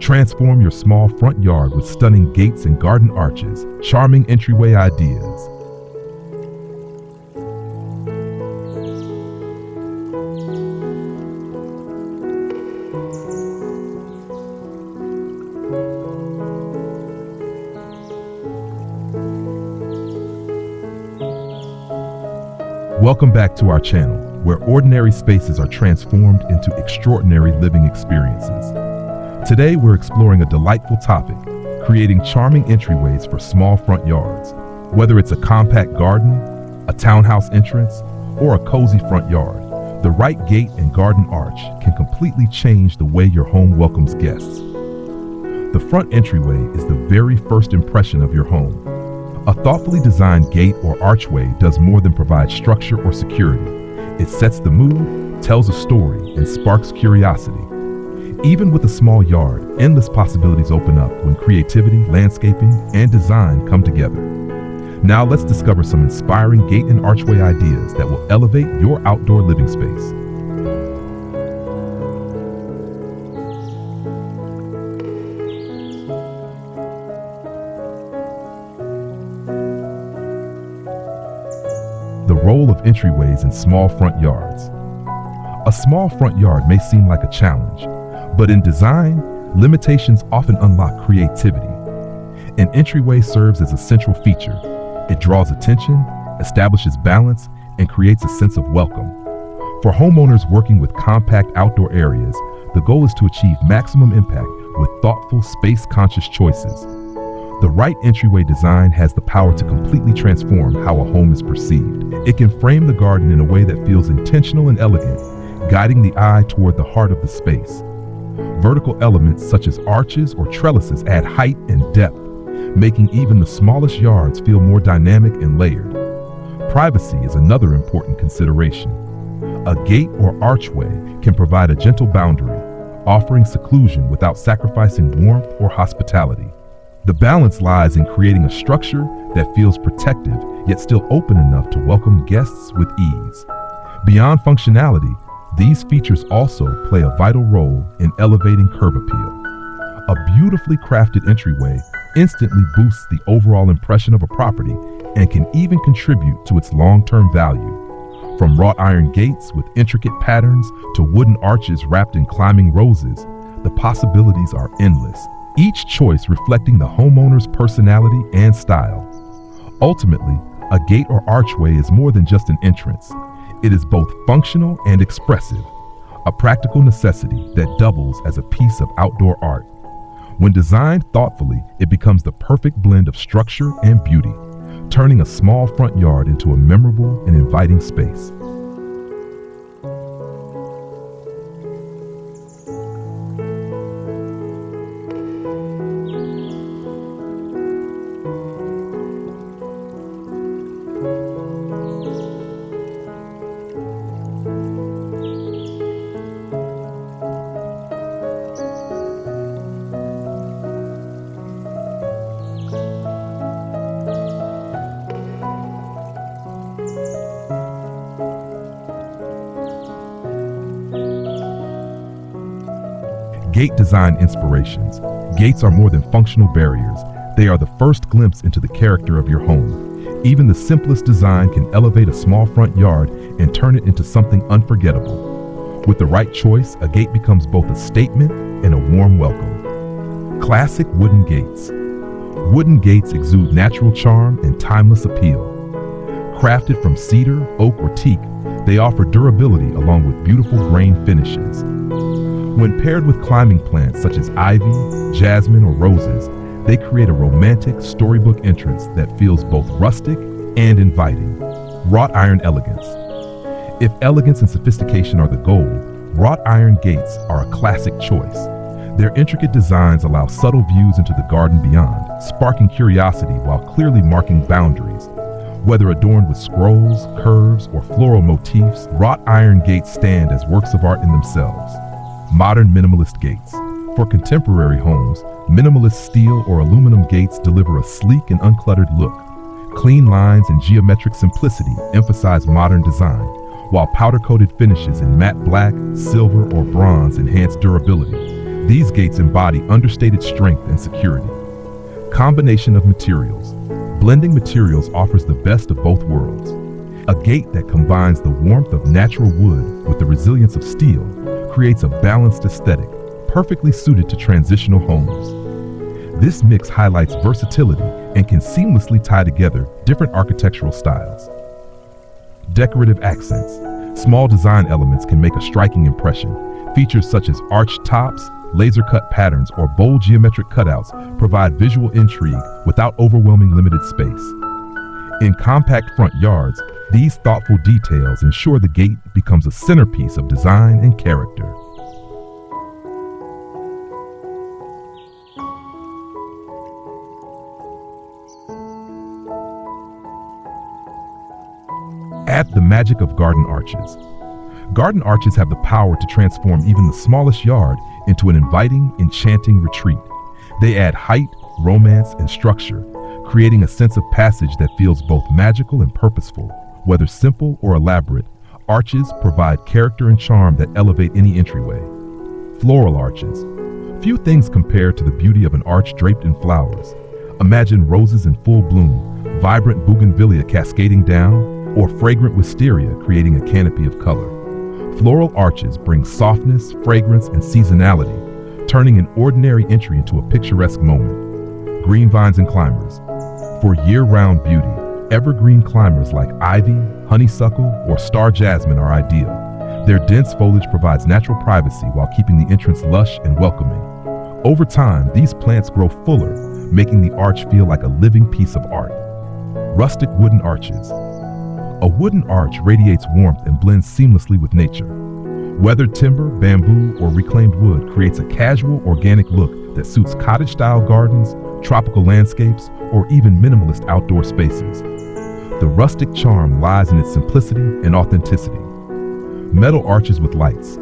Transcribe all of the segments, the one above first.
Transform your small front yard with stunning gates and garden arches, charming entryway ideas. Welcome back to our channel, where ordinary spaces are transformed into extraordinary living experiences. Today, we're exploring a delightful topic, creating charming entryways for small front yards. Whether it's a compact garden, a townhouse entrance, or a cozy front yard, the right gate and garden arch can completely change the way your home welcomes guests. The front entryway is the very first impression of your home. A thoughtfully designed gate or archway does more than provide structure or security. It sets the mood, tells a story, and sparks curiosity. Even with a small yard, endless possibilities open up when creativity, landscaping, and design come together. Now let's discover some inspiring gate and archway ideas that will elevate your outdoor living space. The role of entryways in small front yards. A small front yard may seem like a challenge, but in design, limitations often unlock creativity. An entryway serves as a central feature. It draws attention, establishes balance, and creates a sense of welcome. For homeowners working with compact outdoor areas, the goal is to achieve maximum impact with thoughtful, space-conscious choices. The right entryway design has the power to completely transform how a home is perceived. It can frame the garden in a way that feels intentional and elegant, guiding the eye toward the heart of the space. Vertical elements such as arches or trellises add height and depth, making even the smallest yards feel more dynamic and layered. Privacy is another important consideration. A gate or archway can provide a gentle boundary, offering seclusion without sacrificing warmth or hospitality. The balance lies in creating a structure that feels protective yet still open enough to welcome guests with ease. Beyond functionality, these features also play a vital role in elevating curb appeal. A beautifully crafted entryway instantly boosts the overall impression of a property and can even contribute to its long-term value. From wrought iron gates with intricate patterns to wooden arches wrapped in climbing roses, the possibilities are endless, each choice reflecting the homeowner's personality and style. Ultimately, a gate or archway is more than just an entrance. It is both functional and expressive, a practical necessity that doubles as a piece of outdoor art. When designed thoughtfully, it becomes the perfect blend of structure and beauty, turning a small front yard into a memorable and inviting space. Gate design inspirations. Gates are more than functional barriers. They are the first glimpse into the character of your home. Even the simplest design can elevate a small front yard and turn it into something unforgettable. With the right choice, a gate becomes both a statement and a warm welcome. Classic wooden gates. Wooden gates exude natural charm and timeless appeal. Crafted from cedar, oak, or teak, they offer durability along with beautiful grain finishes. When paired with climbing plants such as ivy, jasmine, or roses, they create a romantic storybook entrance that feels both rustic and inviting. Wrought iron elegance. If elegance and sophistication are the goal, wrought iron gates are a classic choice. Their intricate designs allow subtle views into the garden beyond, sparking curiosity while clearly marking boundaries. Whether adorned with scrolls, curves, or floral motifs, wrought iron gates stand as works of art in themselves. Modern minimalist gates. For contemporary homes, minimalist steel or aluminum gates deliver a sleek and uncluttered look. Clean lines and geometric simplicity emphasize modern design, while powder-coated finishes in matte black, silver, or bronze enhance durability. These gates embody understated strength and security. Combination of materials. Blending materials offers the best of both worlds. A gate that combines the warmth of natural wood with the resilience of steel creates a balanced aesthetic, perfectly suited to transitional homes. This mix highlights versatility and can seamlessly tie together different architectural styles. Decorative accents. Small design elements can make a striking impression. Features such as arched tops, laser-cut patterns, or bold geometric cutouts provide visual intrigue without overwhelming limited space. In compact front yards, these thoughtful details ensure the gate becomes a centerpiece of design and character. Add the magic of garden arches. Garden arches have the power to transform even the smallest yard into an inviting, enchanting retreat. They add height, romance, and structure, creating a sense of passage that feels both magical and purposeful. Whether simple or elaborate, arches provide character and charm that elevate any entryway. Floral arches. Few things compare to the beauty of an arch draped in flowers. Imagine roses in full bloom, vibrant bougainvillea cascading down, or fragrant wisteria creating a canopy of color. Floral arches bring softness, fragrance, and seasonality, turning an ordinary entry into a picturesque moment. Green vines and climbers. For year-round beauty, evergreen climbers like ivy, honeysuckle, or star jasmine are ideal. Their dense foliage provides natural privacy while keeping the entrance lush and welcoming. Over time, these plants grow fuller, making the arch feel like a living piece of art. Rustic wooden arches. A wooden arch radiates warmth and blends seamlessly with nature. Weathered timber, bamboo, or reclaimed wood creates a casual, organic look that suits cottage-style gardens, tropical landscapes, or even minimalist outdoor spaces. The rustic charm lies in its simplicity and authenticity. Metal arches with lights.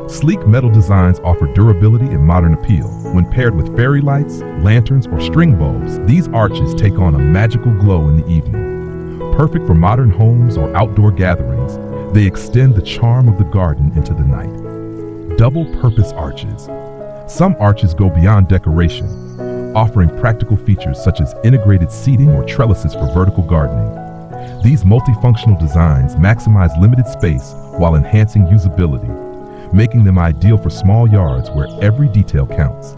Sleek metal designs offer durability and modern appeal. When paired with fairy lights, lanterns, or string bulbs, these arches take on a magical glow in the evening. Perfect for modern homes or outdoor gatherings, they extend the charm of the garden into the night. Double-purpose arches. Some arches go beyond decoration, offering practical features such as integrated seating or trellises for vertical gardening. These multifunctional designs maximize limited space while enhancing usability, making them ideal for small yards where every detail counts.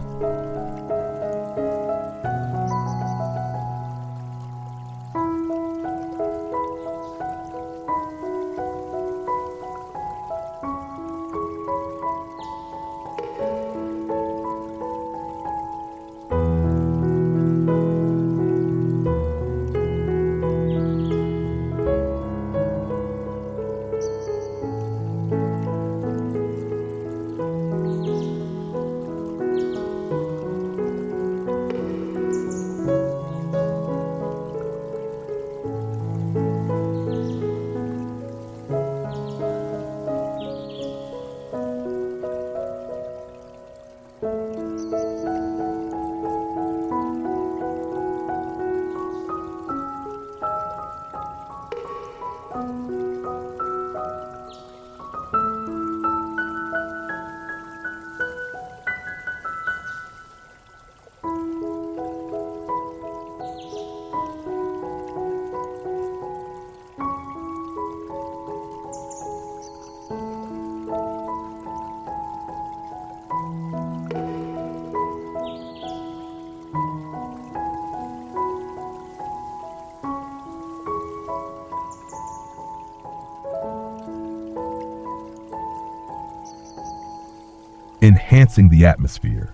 Enhancing the atmosphere.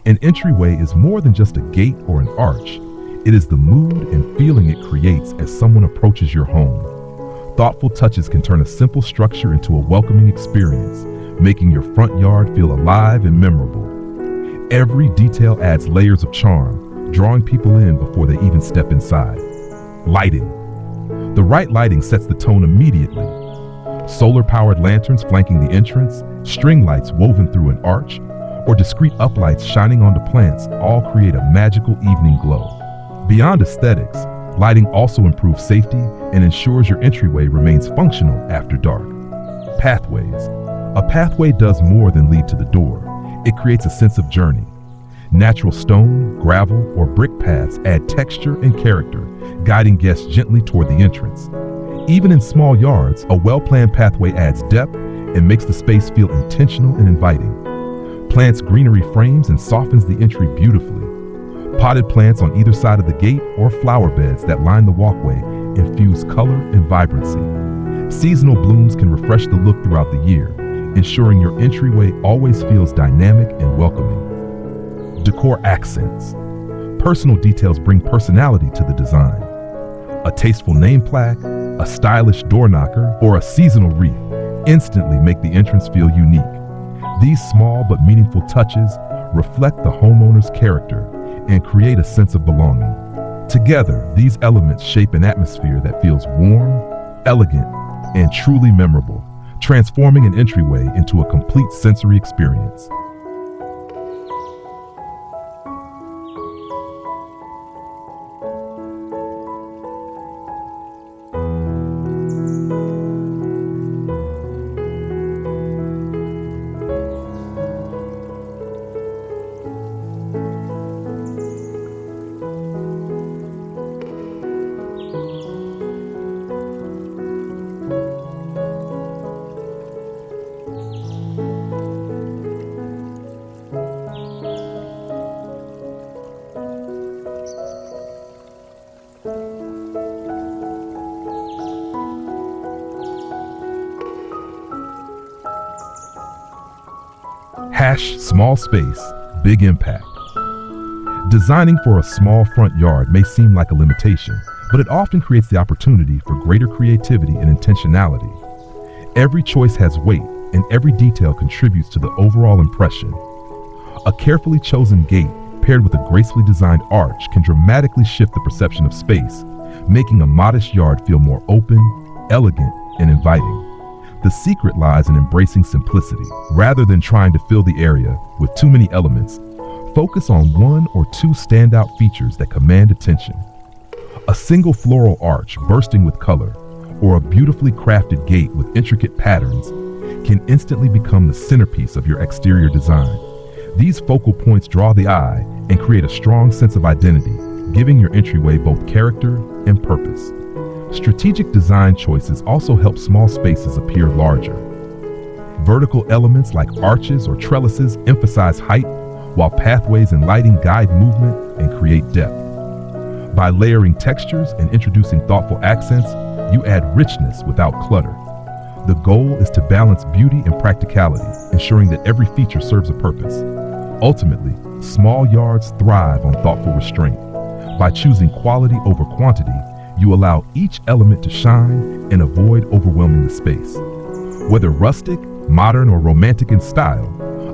An entryway is more than just a gate or an arch. It is the mood and feeling it creates as someone approaches your home. Thoughtful touches can turn a simple structure into a welcoming experience, making your front yard feel alive and memorable. Every detail adds layers of charm, drawing people in before they even step inside. Lighting. The right lighting sets the tone immediately. Solar-powered lanterns flanking the entrance, string lights woven through an arch, or discreet uplights shining onto plants all create a magical evening glow. Beyond aesthetics, lighting also improves safety and ensures your entryway remains functional after dark. Pathways. A pathway does more than lead to the door. It creates a sense of journey. Natural stone, gravel, or brick paths add texture and character, guiding guests gently toward the entrance. Even in small yards, a well-planned pathway adds depth and makes the space feel intentional and inviting. Plants greenery frames and softens the entry beautifully. Potted plants on either side of the gate or flower beds that line the walkway infuse color and vibrancy. Seasonal blooms can refresh the look throughout the year, ensuring your entryway always feels dynamic and welcoming. Decor accents. Personal details bring personality to the design. A tasteful name plaque, a stylish door knocker, or a seasonal wreath instantly make the entrance feel unique. These small but meaningful touches reflect the homeowner's character and create a sense of belonging. Together, these elements shape an atmosphere that feels warm, elegant, and truly memorable, transforming an entryway into a complete sensory experience. Small space, big impact. Designing for a small front yard may seem like a limitation, but it often creates the opportunity for greater creativity and intentionality. Every choice has weight, and every detail contributes to the overall impression. A carefully chosen gate paired with a gracefully designed arch can dramatically shift the perception of space, making a modest yard feel more open, elegant, and inviting. The secret lies in embracing simplicity. Rather than trying to fill the area with too many elements, focus on one or two standout features that command attention. A single floral arch bursting with color, or a beautifully crafted gate with intricate patterns, can instantly become the centerpiece of your exterior design. These focal points draw the eye and create a strong sense of identity, giving your entryway both character and purpose. Strategic design choices also help small spaces appear larger. Vertical elements like arches or trellises emphasize height, while pathways and lighting guide movement and create depth. By layering textures and introducing thoughtful accents, you add richness without clutter. The goal is to balance beauty and practicality, ensuring that every feature serves a purpose. Ultimately, small yards thrive on thoughtful restraint. By choosing quality over quantity, you allow each element to shine and avoid overwhelming the space. Whether rustic, modern, or romantic in style,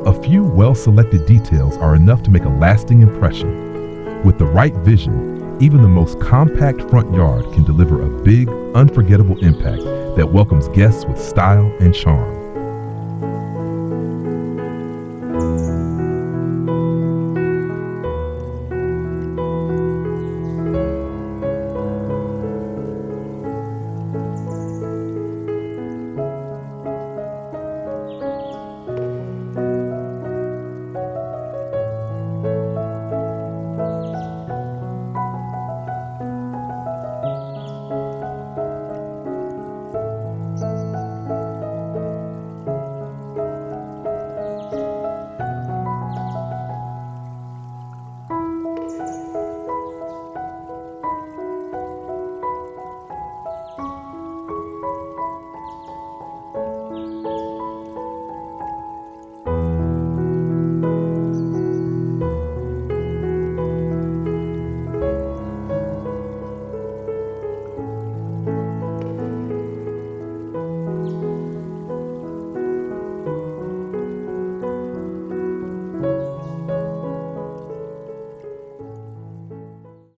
a few well-selected details are enough to make a lasting impression. With the right vision, even the most compact front yard can deliver a big, unforgettable impact that welcomes guests with style and charm.